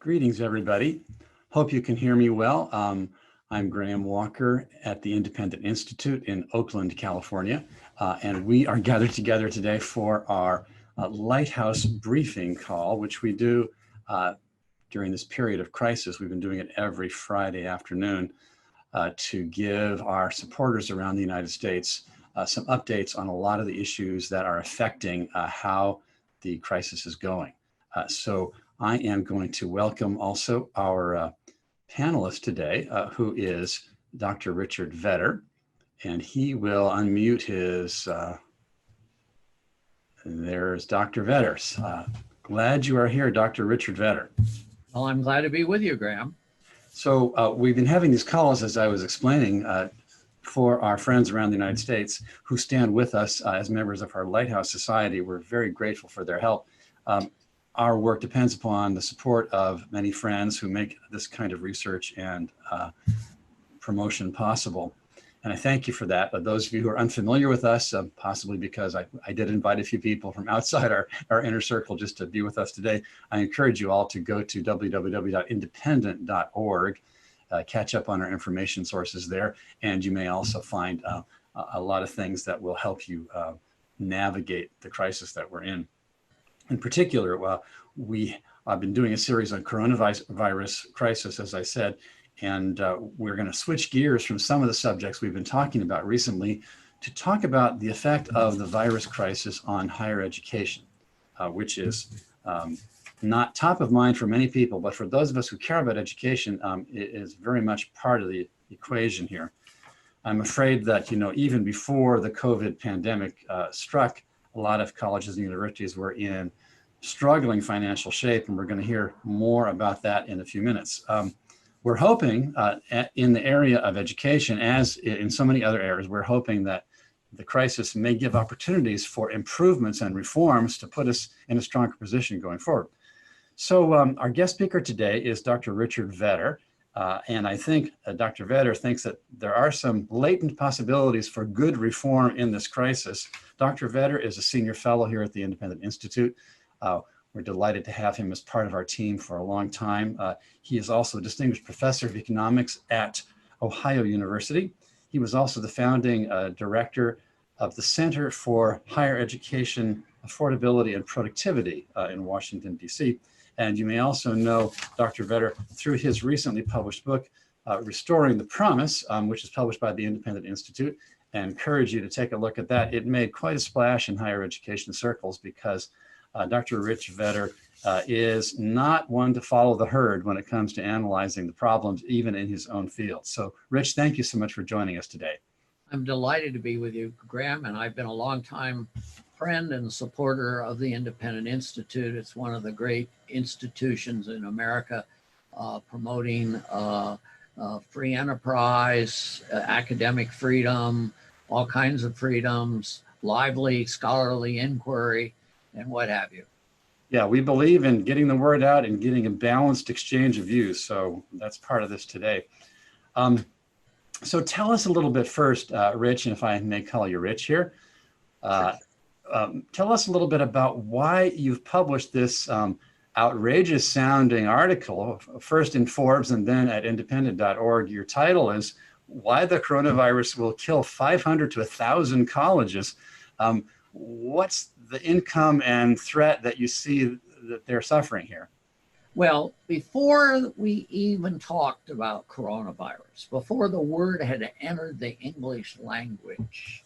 Greetings, everybody. Hope you can hear me well. I'm Graham Walker at the Independent Institute in Oakland, California, and we are gathered together today for our Lighthouse briefing call, which we do during this period of crisis. We've been doing it every Friday afternoon to give our supporters around the United States some updates on a lot of the issues that are affecting how the crisis is going. So I am going to welcome also our panelist today, who is Dr. Richard Vedder, and he will unmute his, there's Dr. Vedder. Glad you are here, Dr. Richard Vedder. Well, I'm glad to be with you, Graham. So we've been having these calls, as I was explaining, for our friends around the United States who stand with us as members of our Lighthouse Society. We're very grateful for their help. Our work depends upon the support of many friends who make this kind of research and promotion possible. And I thank you for that. But those of you who are unfamiliar with us, possibly because I did invite a few people from outside our inner circle just to be with us today, I encourage you all to go to www.independent.org, catch up on our information sources there. And you may also find a lot of things that will help you navigate the crisis that we're in. In particular, I've been doing a series on coronavirus crisis, as I said, and we're going to switch gears from some of the subjects we've been talking about recently to talk about the effect of the virus crisis on higher education, which is not top of mind for many people, but for those of us who care about education, it is very much part of the equation here. I'm afraid that, even before the COVID pandemic struck, a lot of colleges and universities were in struggling financial shape, and we're going to hear more about that in a few minutes. We're hoping in the area of education, as in so many other areas, we're hoping that the crisis may give opportunities for improvements and reforms to put us in a stronger position going forward. So our guest speaker today is Dr. Richard Vedder. And I think Dr. Vedder thinks that there are some latent possibilities for good reform in this crisis. Dr. Vedder is a senior fellow here at the Independent Institute. We're delighted to have him as part of our team for a long time. He is also a distinguished professor of economics at Ohio University. He was also the founding director of the Center for Higher Education, Affordability, and Productivity in Washington, D.C. And you may also know Dr. Vedder through his recently published book, Restoring the Promise, which is published by the Independent Institute. And encourage you to take a look at that. It made quite a splash in higher education circles because Dr. Rich Vedder is not one to follow the herd when it comes to analyzing the problems, even in his own field. So, Rich, thank you so much for joining us today. I'm delighted to be with you, Graham, and I've been a longtime friend and supporter of the Independent Institute. It's one of the great institutions in America promoting free enterprise, academic freedom, all kinds of freedoms, lively scholarly inquiry, and what have you. Yeah, we believe in getting the word out and getting a balanced exchange of views. So that's part of this today. So tell us a little bit first, Rich, and if I may call you Rich here, tell us a little bit about why you've published this outrageous sounding article, first in Forbes and then at independent.org. Your title is Why the Coronavirus Will Kill 500 to 1,000 Colleges. What's the income and threat that you see that they're suffering here? Well, before we even talked about coronavirus, before the word had entered the English language,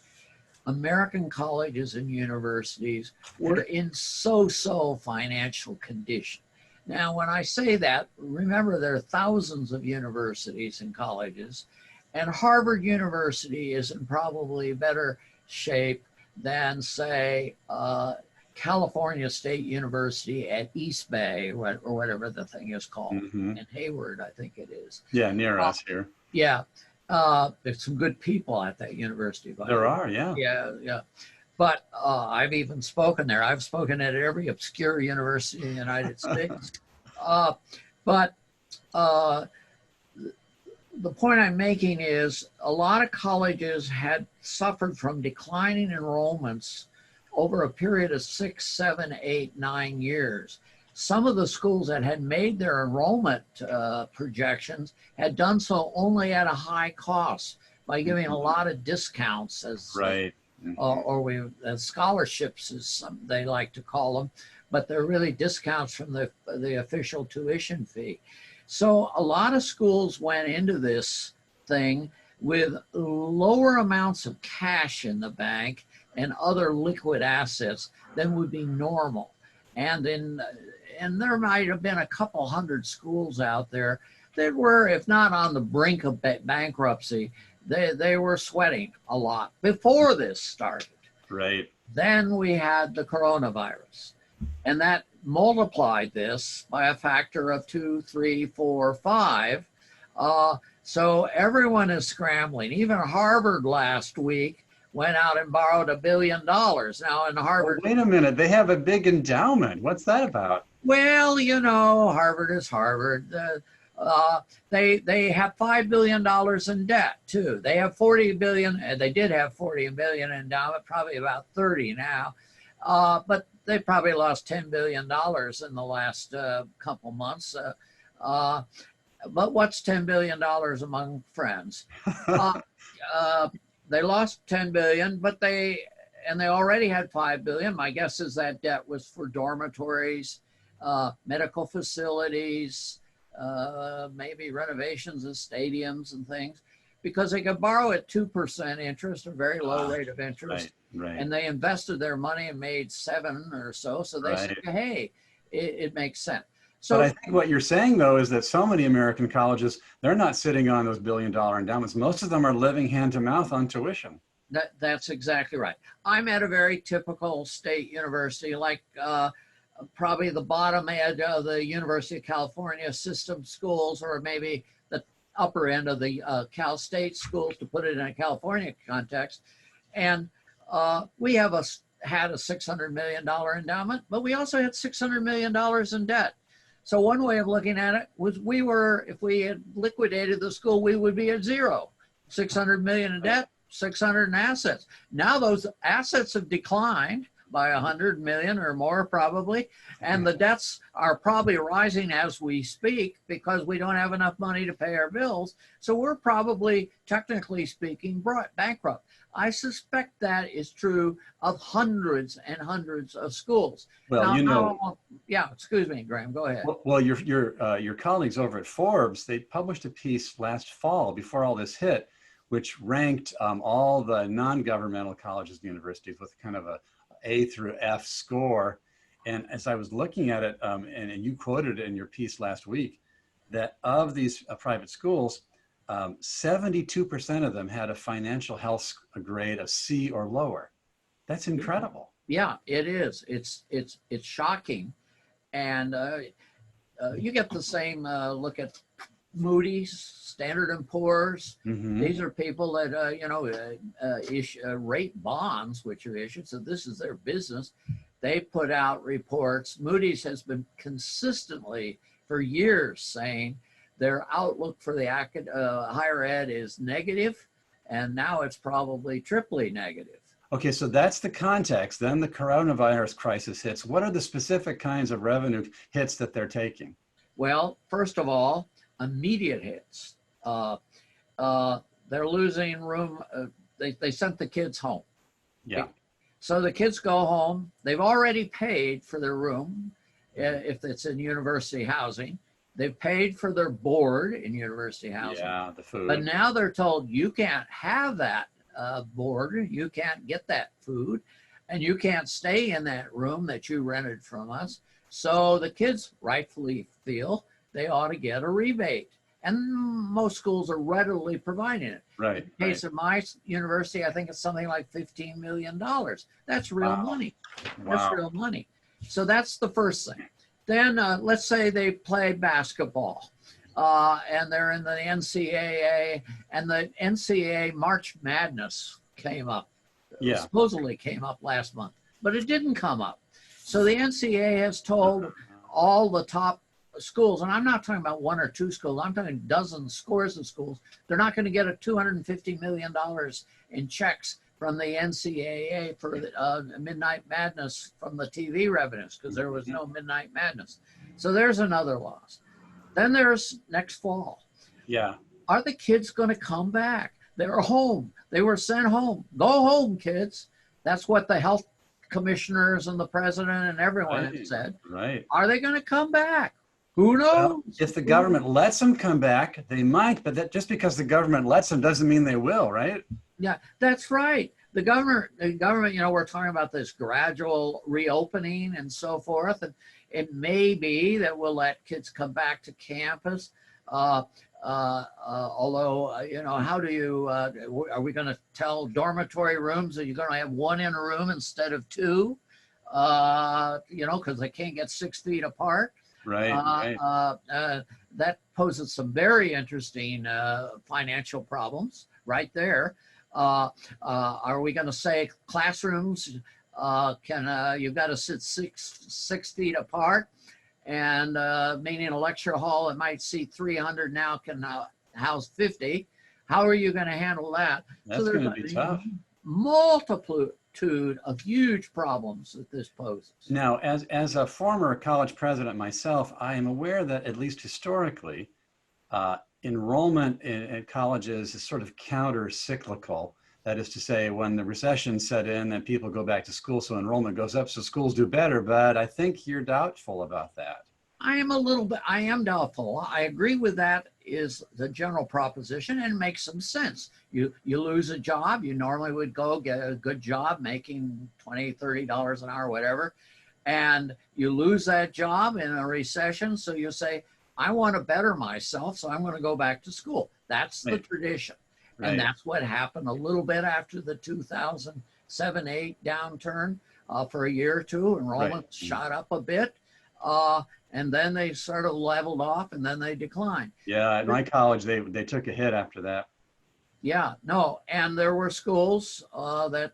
American colleges and universities were in so-so financial condition. Now, when I say that, remember there are thousands of universities and colleges, and Harvard University is in probably better shape than, say, California State University at East Bay, or whatever the thing is called, in Hayward, I think it is. Yeah, near us here. Yeah. There's some good people at that university. There are, yeah. Yeah. But I've even spoken there. I've spoken at every obscure university in the United States. But the point I'm making is a lot of colleges had suffered from declining enrollments over a period of 6, 7, 8, 9 years. some of the schools that had made their enrollment projections had done so only at a high cost by giving a lot of discounts as Right. scholarships, as they like to call them, but they're really discounts from the official tuition fee. So a lot of schools went into this thing with lower amounts of cash in the bank and other liquid assets than would be normal. And there might have been a couple hundred schools out there that were, if not on the brink of bankruptcy, they were sweating a lot before this started. Right. Then we had the coronavirus, and that multiplied this by a factor of 2, 3, 4, 5. So everyone is scrambling. Even Harvard last week went out and borrowed $1 billion. Now in Harvard. Wait a minute. They have a big endowment. What's that about? Well, Harvard is Harvard. They have $5 billion in debt too. They have 40 billion, and they did have 40 billion endowment, probably about 30 now. But they probably lost $10 billion in the last couple months. But what's $10 billion among friends? They lost 10 billion, but they already had 5 billion. My guess is that debt was for dormitories, medical facilities, maybe renovations of stadiums and things, because they could borrow at 2% interest, a very low rate of interest. Right. And they invested their money and made 7 or so. So they said, hey, it makes sense. So, but I think what you're saying, though, is that so many American colleges, they're not sitting on those $1 billion endowments. Most of them are living hand to mouth on tuition. That's exactly right. I'm at a very typical state university, like probably the bottom edge of the University of California system schools, or maybe the upper end of the Cal State schools, to put it in a California context. And we have had a $600 million endowment, but we also had $600 million in debt. So one way of looking at it was if we had liquidated the school, we would be at zero. 600 million in debt, 600 in assets. Now those assets have declined by 100 million or more probably, and the debts are probably rising as we speak because we don't have enough money to pay our bills. So we're probably, technically speaking, bankrupt. I suspect that is true of hundreds and hundreds of schools. Well, now, yeah, excuse me, Graham, go ahead. Well, your colleagues over at Forbes, they published a piece last fall before all this hit, which ranked all the non-governmental colleges and universities with kind of A through F score. And as I was looking at it, and you quoted it in your piece last week, that of these private schools, 72% of them had a financial health grade of C or lower. That's incredible. Yeah, it is. It's shocking. And you get the same look at Moody's, Standard & Poor's. Mm-hmm. These are people that, rate bonds, which are issued. So this is their business. They put out reports. Moody's has been consistently for years saying their outlook for the higher ed is negative, and now it's probably triply negative. Okay, so that's the context. Then the coronavirus crisis hits. What are the specific kinds of revenue hits that they're taking? Well, first of all, immediate hits. They're losing room. They sent the kids home. Yeah. So the kids go home. They've already paid for their room if it's in university housing. They've paid for their board in university housing. Yeah, the food. But now they're told you can't have that board, you can't get that food, and you can't stay in that room that you rented from us. So the kids rightfully feel they ought to get a rebate. And most schools are readily providing it. Right. In the case of my university, I think it's something like $15 million. That's real money. That's real money. So that's the first thing. Then let's say they play basketball and they're in the NCAA, and the NCAA March Madness came up. Yeah. Supposedly came up last month, but it didn't come up. So the NCAA has told all the top schools, and I'm not talking about 1 or 2 schools, I'm talking dozens, scores of schools, they're not going to get a $250 million in checks from the NCAA for Midnight Madness from the TV revenues because there was no Midnight Madness. So there's another loss. Then there's next fall. Yeah. Are the kids going to come back? They're home. They were sent home. Go home, kids. That's what the health commissioners and the president and everyone have said. Right. Are they going to come back? Who knows? Well, if the government lets them come back, they might, but that just because the government lets them doesn't mean they will, right? Yeah, that's right. The government, we're talking about this gradual reopening and so forth. And it may be that we'll let kids come back to campus. Although, how do you, are we going to tell dormitory rooms that you're going to have one in a room instead of two? Because they can't get 6 feet apart. Right. That poses some very interesting financial problems right there. Are we going to say classrooms you've got to sit six feet apart, and meaning a lecture hall that might seat 300 now can house 50? How are you going to handle that? That's going to be tough. Multitude of huge problems that this poses. Now, as a former college president myself, I am aware that at least historically, enrollment in colleges is sort of counter-cyclical. That is to say, when the recession set in, then people go back to school, so enrollment goes up, so schools do better. But I think you're doubtful about that. I am doubtful. I agree with that is the general proposition, and it makes some sense. You lose a job, you normally would go get a good job making $20, $30 an hour, whatever, and you lose that job in a recession, so you say, I want to better myself, so I'm going to go back to school. That's the tradition. Right. And that's what happened a little bit after the 2007-8 downturn for a year or two. Enrollment shot up a bit. And then they sort of leveled off, and then they declined. Yeah, at my college, they took a hit after that. Yeah, no, and there were schools that,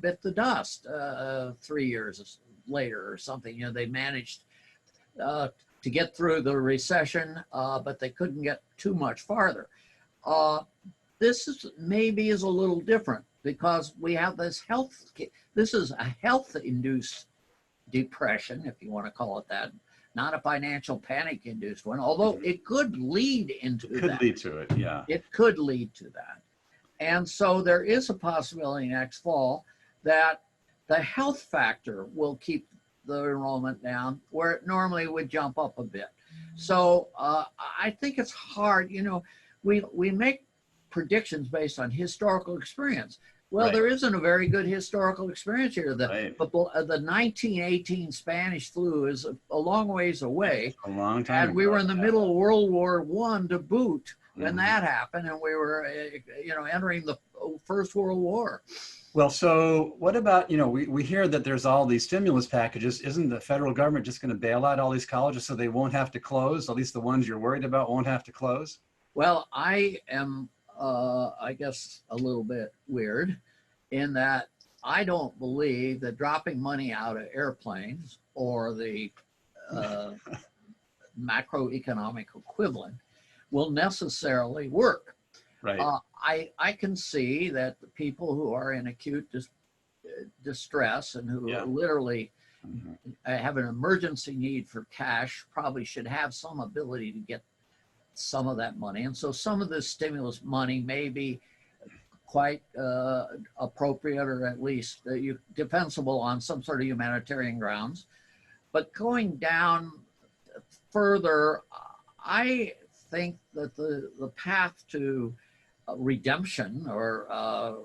bit the dust 3 years later or something. They managed to get through the recession, but they couldn't get too much farther. This is a little different because we have this this is a health-induced depression, if you want to call it that, not a financial panic-induced one, although it could lead into that. It could lead to it, yeah. It could lead to that. And so there is a possibility next fall that the health factor will keep the enrollment down where it normally would jump up a bit. So I think it's hard, we make predictions based on historical experience. Well, there isn't a very good historical experience here. The 1918 Spanish flu is a long ways away. A long time and we were in the middle of World War I to boot when that happened, and we were, entering the First World War. Well, so what about, we hear that there's all these stimulus packages. Isn't the federal government just going to bail out all these colleges so they won't have to close? At least the ones you're worried about won't have to close? Well, I am, I guess, a little bit weird in that I don't believe that dropping money out of airplanes or the macroeconomic equivalent will necessarily work. Right. I can see that the people who are in acute distress and who literally have an emergency need for cash probably should have some ability to get some of that money. And so some of this stimulus money may be quite appropriate, or at least defensible on some sort of humanitarian grounds. But going down further, I think that the path to redemption or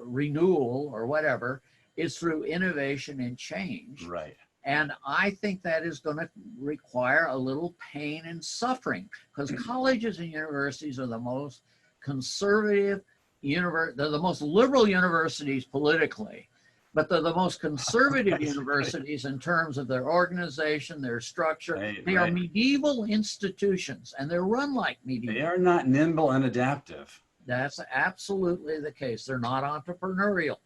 renewal or whatever is through innovation and change. Right. And I think that is going to require a little pain and suffering, because colleges and universities are the most conservative they're the most liberal universities politically, but they're the most conservative universities in terms of their organization, their structure. They are medieval institutions, and they're run like medieval. They are not nimble and adaptive. That's absolutely the case. They're not entrepreneurial.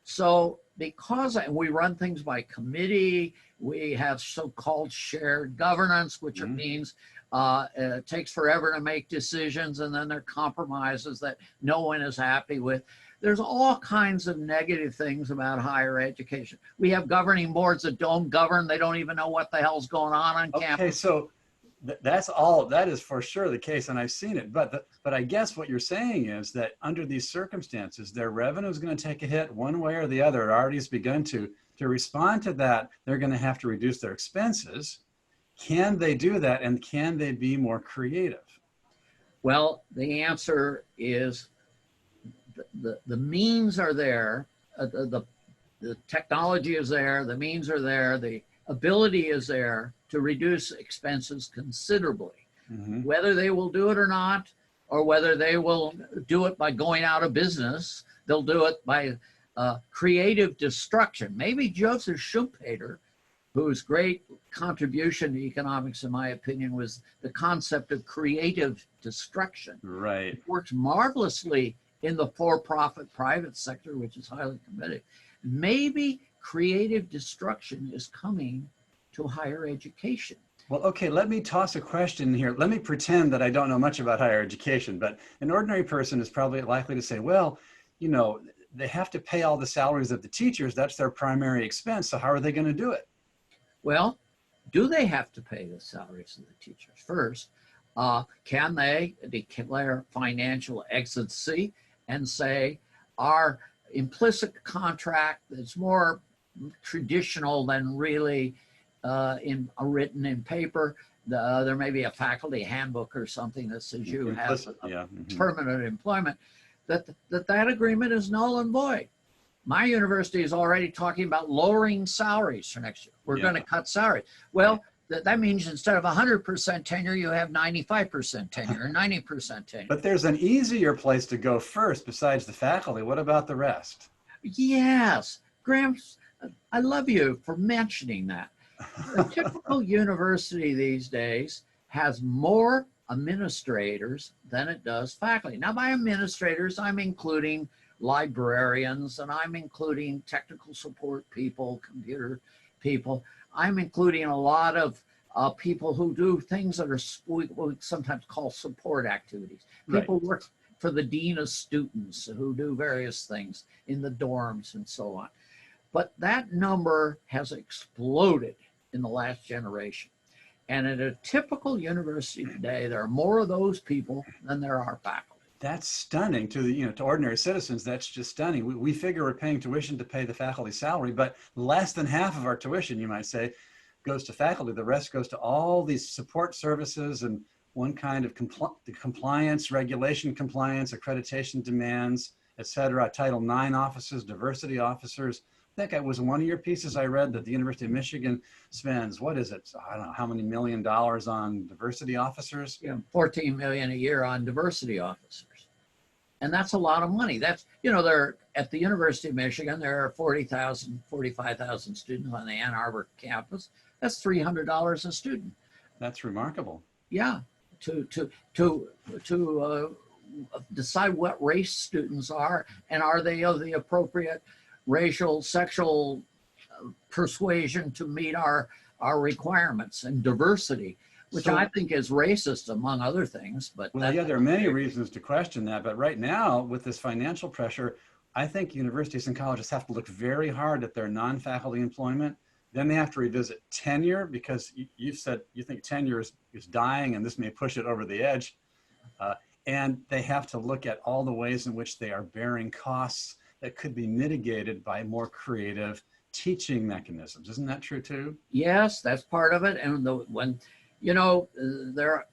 So because we run things by committee, we have so-called shared governance, which means it takes forever to make decisions, and then there are compromises that no one is happy with. There's all kinds of negative things about higher education. We have governing boards that don't govern. They don't even know what the hell's going on Okay, campus. so that is for sure the case, and I've seen it. But I guess what you're saying is that under these circumstances, their revenue is going to take a hit one way or the other. It already has begun to. To respond to that, they're going to have to reduce their expenses. Can they do that, and can they be more creative? Well, the answer is the means are there, the technology is there, the means are there, the ability is there to reduce expenses considerably. Mm-hmm. Whether they will do it or not, or whether they will do it by going out of business, they'll do it by creative destruction. Maybe Joseph Schumpeter, whose great contribution to economics, in my opinion, was the concept of creative destruction. Right. It works marvelously in the for-profit private sector, which is highly committed. Maybe creative destruction is coming to higher education. Well, okay, let me toss a question here. Let me pretend that I don't know much about higher education, but an ordinary person is probably likely to say, well, you know, they have to pay all the salaries of the teachers. That's their primary expense. So how are they going to do it? Well, do they have to pay the salaries of the teachers first? Can they declare financial exigency and say our implicit contract that's more traditional than really written in paper? There may be a faculty handbook or something that says you have permanent employment. That agreement is null and void. My university is already talking about lowering salaries for next year. We're going to cut salaries. Well, that means instead of 100% tenure, you have 95% tenure or 90% tenure. But there's an easier place to go first besides the faculty. What about the rest? Yes. Graham, I love you for mentioning that. A typical university these days has more administrators than it does faculty. Now, by administrators, I'm including librarians, and I'm including technical support people, computer people. I'm including a lot of people who do things that are we sometimes call support activities. People work for the dean of students who do various things in the dorms and so on. But that number has exploded in the last generation. And at a typical university today, there are more of those people than there are faculty. That's stunning to the, to ordinary citizens. That's just stunning. We figure we're paying tuition to pay the faculty salary, but less than half of our tuition, you might say, goes to faculty. The rest goes to all these support services and one kind of compliance, regulation compliance, accreditation demands, et cetera. Title IX officers, diversity officers. I think it was one of your pieces I read that the University of Michigan spends, what is it? I don't know how many $1 million on diversity officers. Yeah, $14 million a year on diversity officers. And that's a lot of money. That's, there at the University of Michigan, there are 40,000, 45,000 students on the Ann Arbor campus. That's $300 a student. That's remarkable. Yeah, to decide what race students are and are they of the appropriate racial, sexual persuasion to meet our requirements, and diversity, which I think is racist among other things. But well, yeah, there are many reasons to question that. But right now, with this financial pressure, I think universities and colleges have to look very hard at their non-faculty employment. Then they have to revisit tenure, because you've said you think tenure is dying, and this may push it over the edge. And they have to look at all the ways in which they are bearing costs that could be mitigated by more creative teaching mechanisms. Isn't that true too? Yes, that's part of it. And there,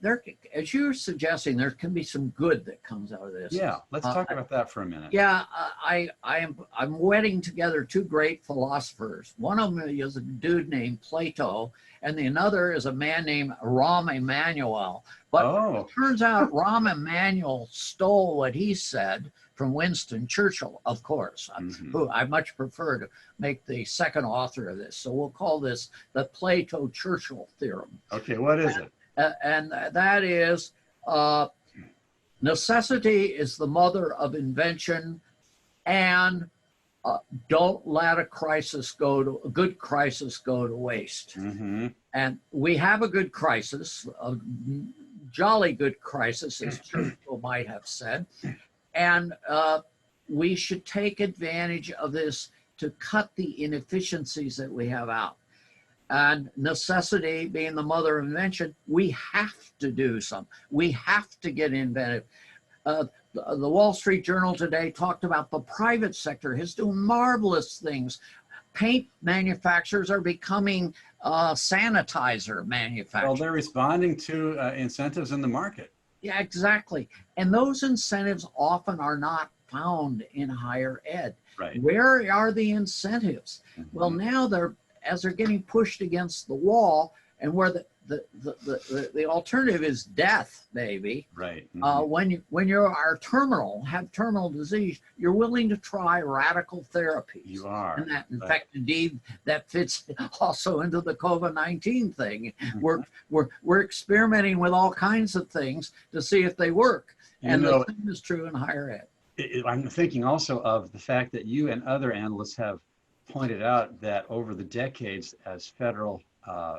as you're suggesting, there can be some good that comes out of this. Yeah, let's talk about that for a minute. Yeah, I'm wedding together two great philosophers. One of them is a dude named Plato, and the another is a man named Rahm Emanuel. But it turns out Rahm Emanuel stole what he said from Winston Churchill, of course, who I much prefer to make the second author of this. So we'll call this the Plato-Churchill theorem. Okay, what is it? And that is, necessity is the mother of invention, and don't let a good crisis go to waste. And we have a good crisis, a jolly good crisis, as Churchill might have said. And we should take advantage of this to cut the inefficiencies that we have out. And necessity being the mother of invention, we have to do something. We have to get inventive. The Wall Street Journal today talked about the private sector is doing marvelous things. Paint manufacturers are becoming sanitizer manufacturers. Well, they're responding to incentives in the market. Yeah, exactly. And those incentives often are not found in higher ed. Right. Where are the incentives? Mm-hmm. Well, now as they're getting pushed against the wall, and where the alternative is death, baby. Right. Mm-hmm. When you are have terminal disease, you're willing to try radical therapies. You are. And that, in fact, indeed, that fits also into the COVID-19 thing. Mm-hmm. We're experimenting with all kinds of things to see if they work. And the same is true in higher ed. I'm thinking also of the fact that you and other analysts have pointed out that over the decades, as federal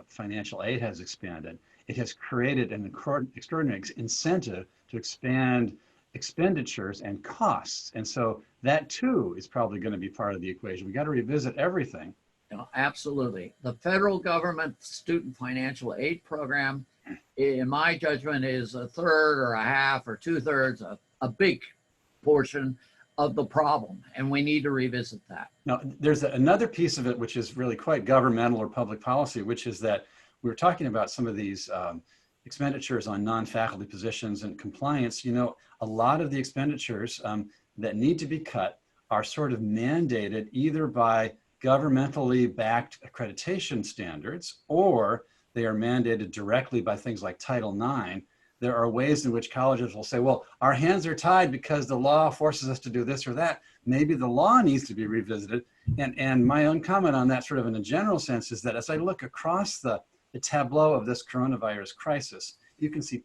financial aid has expanded, it has created an extraordinary incentive to expand expenditures and costs. And so that too is probably going to be part of the equation. We got to revisit everything. No, absolutely. The federal government student financial aid program, in my judgment, is a third or a half or 2/3, a big portion of the problem, and we need to revisit that. Now, there's another piece of it which is really quite governmental or public policy, which is that we were talking about some of these expenditures on non-faculty positions and compliance. You know, a lot of the expenditures that need to be cut are sort of mandated either by governmentally backed accreditation standards, or they are mandated directly by things like Title IX. There are ways in which colleges will say, well, our hands are tied because the law forces us to do this or that. Maybe the law needs to be revisited. And my own comment on that, sort of in a general sense, is that as I look across the tableau of this coronavirus crisis, you can see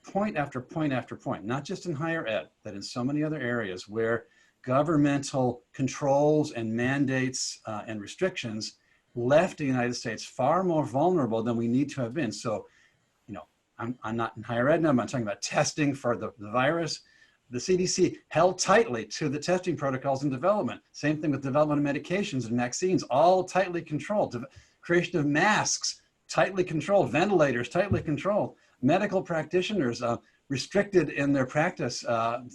point after point after point, not just in higher ed, but in so many other areas where governmental controls and mandates and restrictions left the United States far more vulnerable than we need to have been. So, I'm not in higher ed now, I'm talking about testing for the virus. The CDC held tightly to the testing protocols in development. Same thing with development of medications and vaccines, all tightly controlled. Creation of masks, tightly controlled. Ventilators, tightly controlled. Medical practitioners restricted in their practice.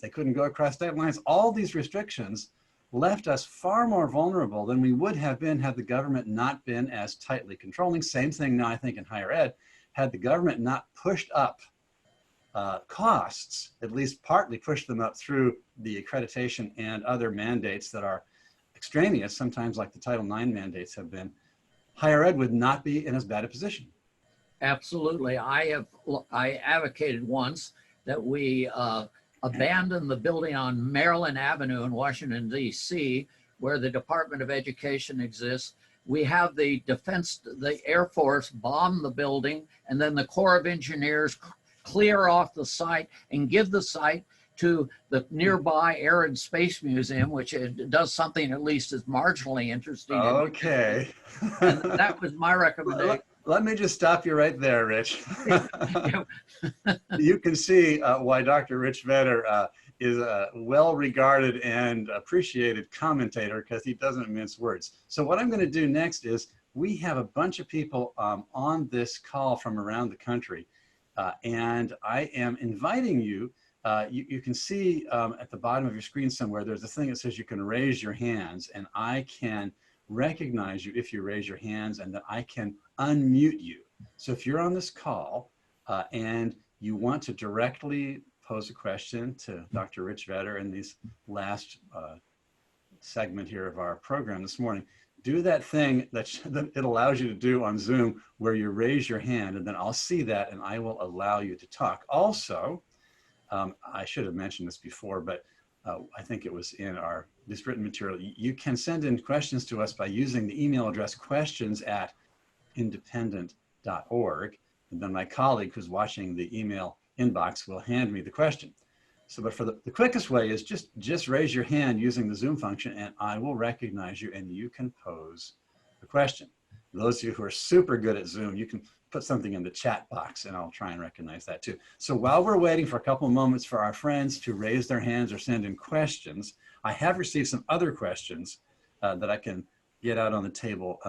They couldn't go across state lines. All these restrictions left us far more vulnerable than we would have been had the government not been as tightly controlling. Same thing now, I think, in higher ed. Had the government not pushed up costs, at least partly pushed them up through the accreditation and other mandates that are extraneous, sometimes like the Title IX mandates have been, higher ed would not be in as bad a position. Absolutely. I advocated once that we abandon the building on Maryland Avenue in Washington, D.C., where the Department of Education exists. We have the Air Force bomb the building, and then the Corps of Engineers clear off the site and give the site to the nearby Air and Space Museum, which does something at least as marginally interesting. Okay. And that was my recommendation. Let me just stop you right there, Rich. You can see why Dr. Rich Vedder is a well-regarded and appreciated commentator, because he doesn't mince words. So what I'm going to do next is, we have a bunch of people on this call from around the country, and I am inviting you. You can see at the bottom of your screen somewhere, there's a thing that says you can raise your hands, and I can recognize you if you raise your hands, and that I can unmute you. So if you're on this call and you want to directly pose a question to Dr. Rich Vedder in this last segment here of our program this morning, do that thing that it allows you to do on Zoom, where you raise your hand, and then I'll see that and I will allow you to talk. Also, I should have mentioned this before, but I think it was in this written material. You can send in questions to us by using the email address questions@independent.org. And then my colleague who's watching the email inbox will hand me the question. So, but for the quickest way is just raise your hand using the Zoom function, and I will recognize you and you can pose the question. Those of you who are super good at Zoom, you can put something in the chat box and I'll try and recognize that too. So while we're waiting for a couple of moments for our friends to raise their hands or send in questions, I have received some other questions that I can get out on the table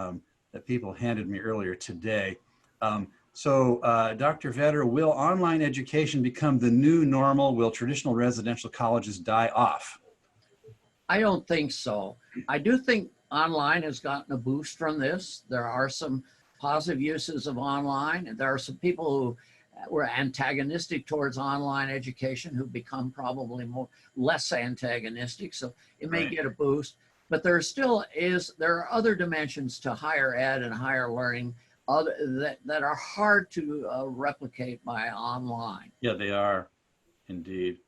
that people handed me earlier today. Dr. Vedder, will online education become the new normal? Will traditional residential colleges die off? I don't think so. I do think online has gotten a boost from this. There are some positive uses of online, and there are some people who were antagonistic towards online education who become probably less antagonistic. So it may get a boost, but there are other dimensions to higher ed and higher learning that are hard to replicate by online. Yeah, they are indeed.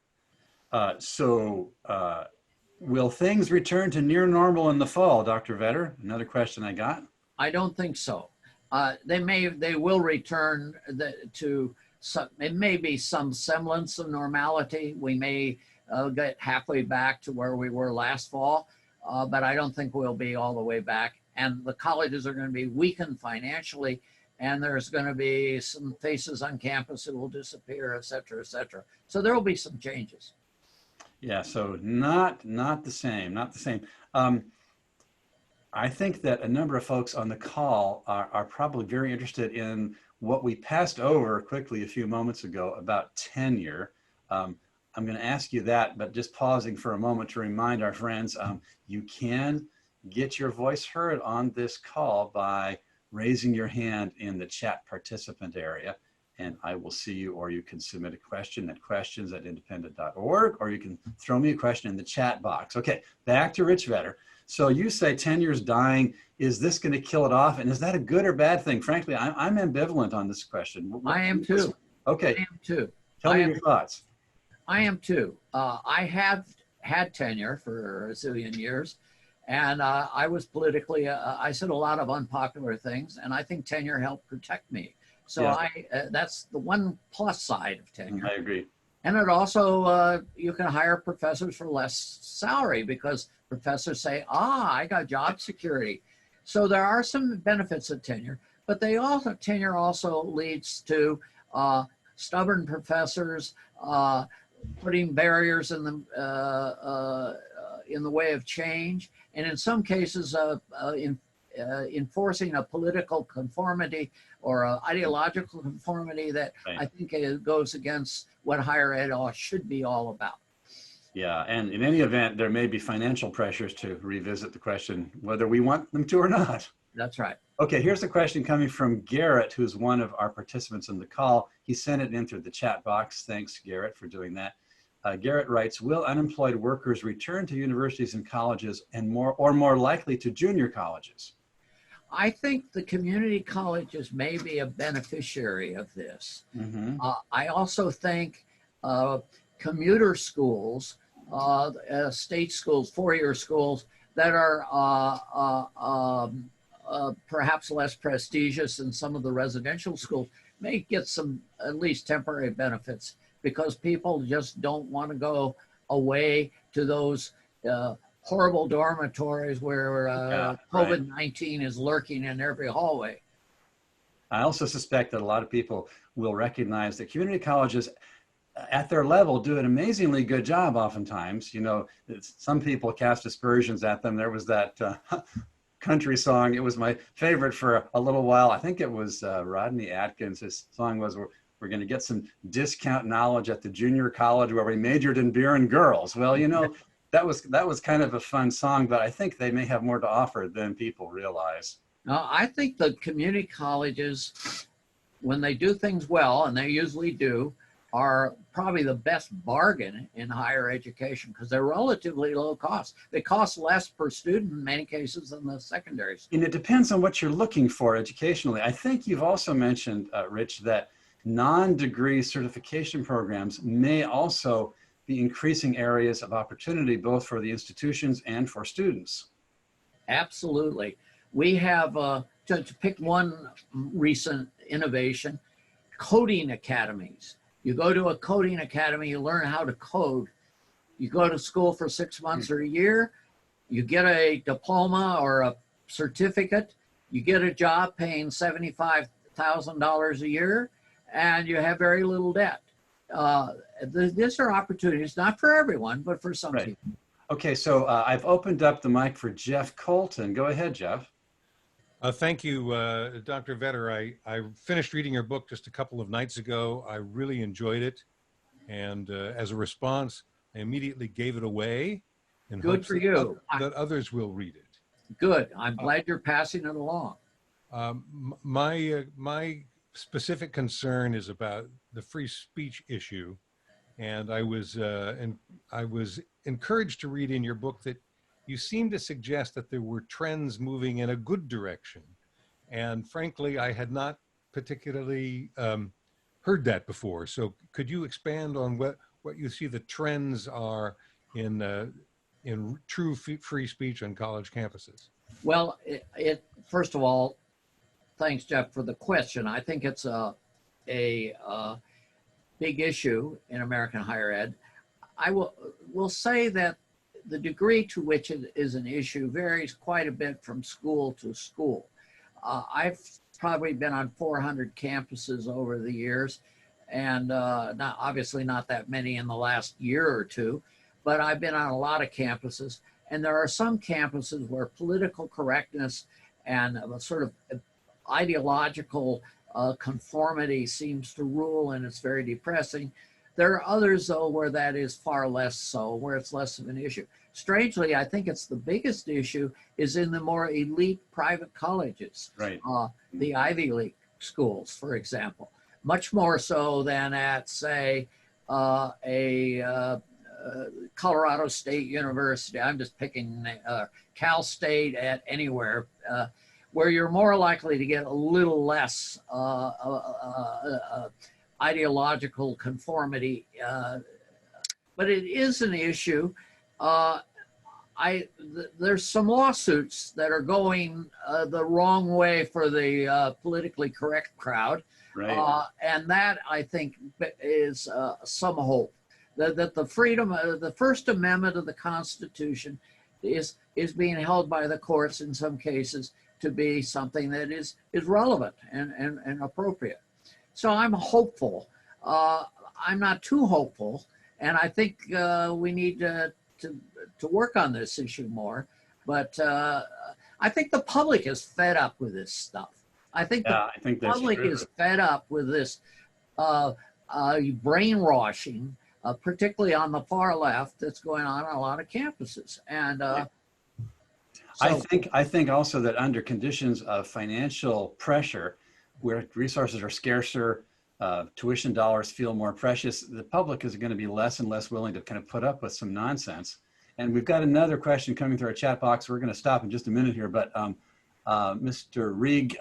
Will things return to near normal in the fall, Dr. Vedder? Another question I got. I don't think so. They will return to some, it may be some semblance of normality. We may get halfway back to where we were last fall, but I don't think we'll be all the way back. And the colleges are going to be weakened financially, and there's going to be some faces on campus that will disappear, et cetera, et cetera. So there will be some changes. Yeah, so not the same. I think that a number of folks on the call are probably very interested in what we passed over quickly a few moments ago about tenure. I'm going to ask you that, but just pausing for a moment to remind our friends, you can get your voice heard on this call by raising your hand in the chat participant area, and I will see you, or you can submit a question at questions@independent.org, or you can throw me a question in the chat box. Okay, back to Rich Vedder. So you say tenure's dying. Is this going to kill it off? And is that a good or bad thing? Frankly, I'm ambivalent on this question. I am too. Okay. I am too. Tell me your thoughts. I am too. I have had tenure for a zillion years, and I was politically, I said a lot of unpopular things, and I think tenure helped protect me. So yeah. That's the one plus side of tenure. I agree. And it also, you can hire professors for less salary because professors say, I got job security. So there are some benefits of tenure, but tenure also leads to stubborn professors putting barriers in the way of change, and in some cases enforcing a political conformity or an ideological conformity that I think goes against what higher ed should be all about. Yeah, and in any event, there may be financial pressures to revisit the question whether we want them to or not. That's right. Okay, here's a question coming from Garrett, who's one of our participants in the call. He sent it in through the chat box. Thanks, Garrett, for doing that. Garrett writes, will unemployed workers return to universities and colleges and more likely to junior colleges? I think the community colleges may be a beneficiary of this. Mm-hmm. I also think commuter schools, state schools, four-year schools that are perhaps less prestigious than some of the residential schools may get some at least temporary benefits because people just don't want to go away to those horrible dormitories where COVID-19 is lurking in every hallway. I also suspect that a lot of people will recognize that community colleges at their level do an amazingly good job oftentimes. You know, some people cast aspersions at them. There was that country song. It was my favorite for a little while. I think it was Rodney Atkins. His song was, we're going to get some discount knowledge at the junior college where we majored in beer and girls. Well, you know, that was kind of a fun song, but I think they may have more to offer than people realize. No, I think the community colleges, when they do things well, and they usually do, are probably the best bargain in higher education because they're relatively low cost. They cost less per student in many cases than the secondary school. And it depends on what you're looking for educationally. I think you've also mentioned, Rich, that non-degree certification programs may also be increasing areas of opportunity both for the institutions and for students. Absolutely. We have, to pick one recent innovation, coding academies. You go to a coding academy, you learn how to code. You go to school for 6 months or a year, you get a diploma or a certificate, You get a job paying $75,000 a year, and you have very little debt. These are opportunities, not for everyone, but for some Right. people. Okay, so I've opened up the mic for Jeff Colton. Go ahead, Jeff. Thank you, Dr. Vedder. I finished reading your book just a couple of nights ago. I really enjoyed it. And as a response, I immediately gave it away in Good hopes for you. that others will read it. Good. I'm glad you're passing it along. My specific concern is about the free speech issue. And I was encouraged to read in your book that you seem to suggest that there were trends moving in a good direction. And frankly, I had not particularly heard that before. So could you expand on what you see the trends are in true free speech on college campuses? Well, first of all, thanks, Jeff, for the question. I think it's a big issue in American higher ed. I will say that the degree to which it is an issue varies quite a bit from school to school. I've probably been on 400 campuses over the years, and obviously not that many in the last year or two, but I've been on a lot of campuses, and there are some campuses where political correctness and a sort of ideological conformity seems to rule, and it's very depressing. There are others, though, where that is far less so, where it's less of an issue. Strangely, I think it's the biggest issue is in the more elite private colleges, Right. The Ivy League schools, for example, much more so than at, say, Colorado State University. I'm just picking Cal State at anywhere, where you're more likely to get a little less ideological conformity, but it is an issue. There's some lawsuits that are going the wrong way for the politically correct crowd, Right. and that I think is some hope that the freedom, the First Amendment of the Constitution, is being held by the courts in some cases to be something that is relevant and appropriate. So I'm hopeful. I'm not too hopeful, and I think we need to work on this issue more. But I think the public is fed up with this stuff. I think the public is fed up with this brainwashing, particularly on the far left, that's going on a lot of campuses. And I think also that under conditions of financial pressure, where resources are scarcer, tuition dollars feel more precious, the public is going to be less and less willing to kind of put up with some nonsense. And we've got another question coming through our chat box. We're going to stop in just a minute here, but Mr. Rieg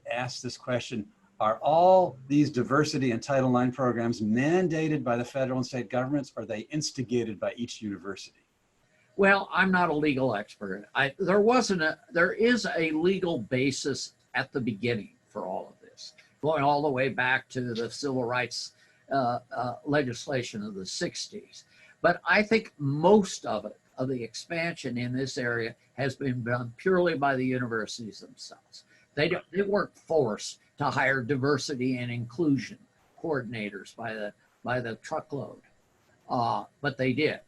asked this question: are all these diversity and Title IX programs mandated by the federal and state governments, or are they instigated by each university? Well, I'm not a legal expert. There is a legal basis at the beginning for all of this, going all the way back to the civil rights legislation of the 60s. But I think most of it, of the expansion in this area, has been done purely by the universities themselves. They weren't forced to hire diversity and inclusion coordinators by the truckload, but they did.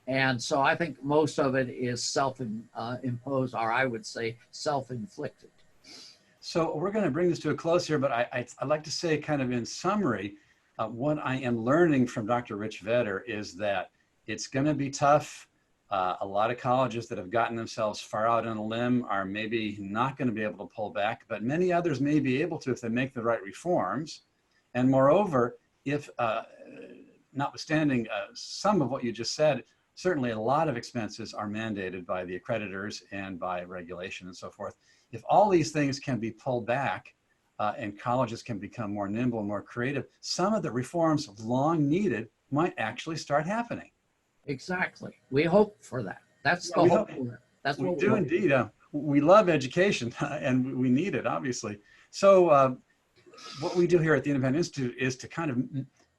And so I think most of it is self-imposed, or I would say self-inflicted. So we're going to bring this to a close here, but I'd like to say, kind of in summary, what I am learning from Dr. Rich Vedder is that it's going to be tough. A lot of colleges that have gotten themselves far out on a limb are maybe not going to be able to pull back, but many others may be able to if they make the right reforms. And moreover, if notwithstanding some of what you just said, certainly a lot of expenses are mandated by the accreditors and by regulation and so forth. If all these things can be pulled back and colleges can become more nimble and more creative, some of the reforms long needed might actually start happening. Exactly. We hope for that. That's the hope. That's what we do indeed. We love education and we need it, obviously. So what we do here at the Independent Institute is to kind of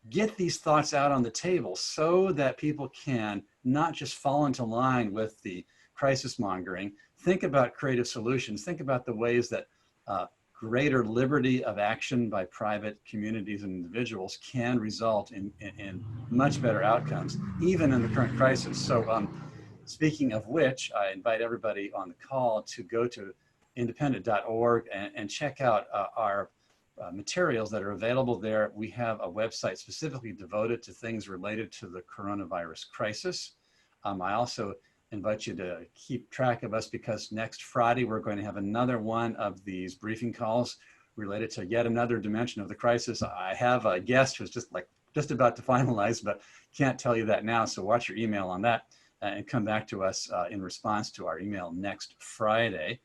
get these thoughts out on the table so that people can not just fall into line with the crisis mongering, think about creative solutions, think about the ways that greater liberty of action by private communities and individuals can result in much better outcomes, even in the current crisis. So speaking of which, I invite everybody on the call to go to independent.org and check out our materials that are available there. We have a website specifically devoted to things related to the coronavirus crisis. I also invite you to keep track of us, because next Friday we're going to have another one of these briefing calls related to yet another dimension of the crisis. I have a guest who's just about to finalize, but can't tell you that now. So watch your email on that and come back to us in response to our email next Friday.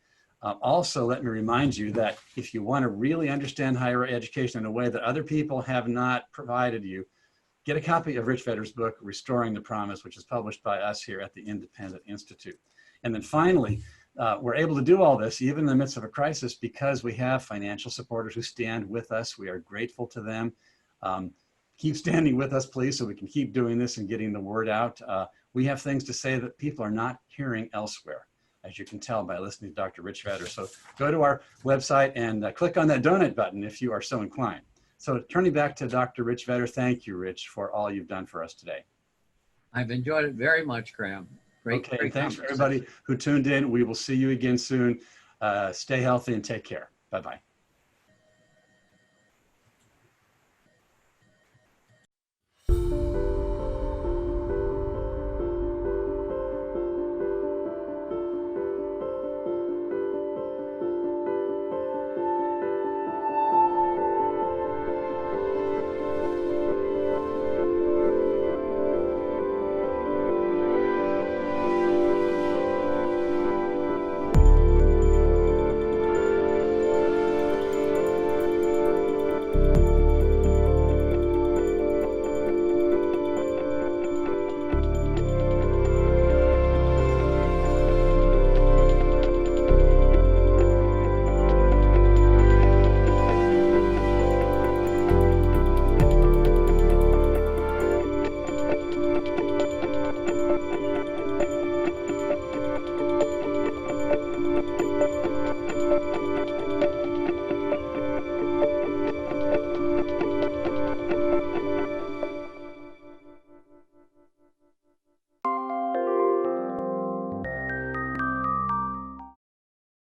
Also, let me remind you that if you want to really understand higher education in a way that other people have not provided you, get a copy of Rich Vedder's book, Restoring the Promise, which is published by us here at the Independent Institute. And then finally, we're able to do all this even in the midst of a crisis because we have financial supporters who stand with us. We are grateful to them. Keep standing with us, please, so we can keep doing this and getting the word out. We have things to say that people are not hearing elsewhere, as you can tell by listening to Dr. Rich Vedder. So go to our website and click on that donate button if you are so inclined. So turning back to Dr. Rich Vedder, thank you, Rich, for all you've done for us today. I've enjoyed it very much, Graham. Great Thanks for everybody who tuned in. We will see you again soon. Stay healthy and take care. Bye-bye.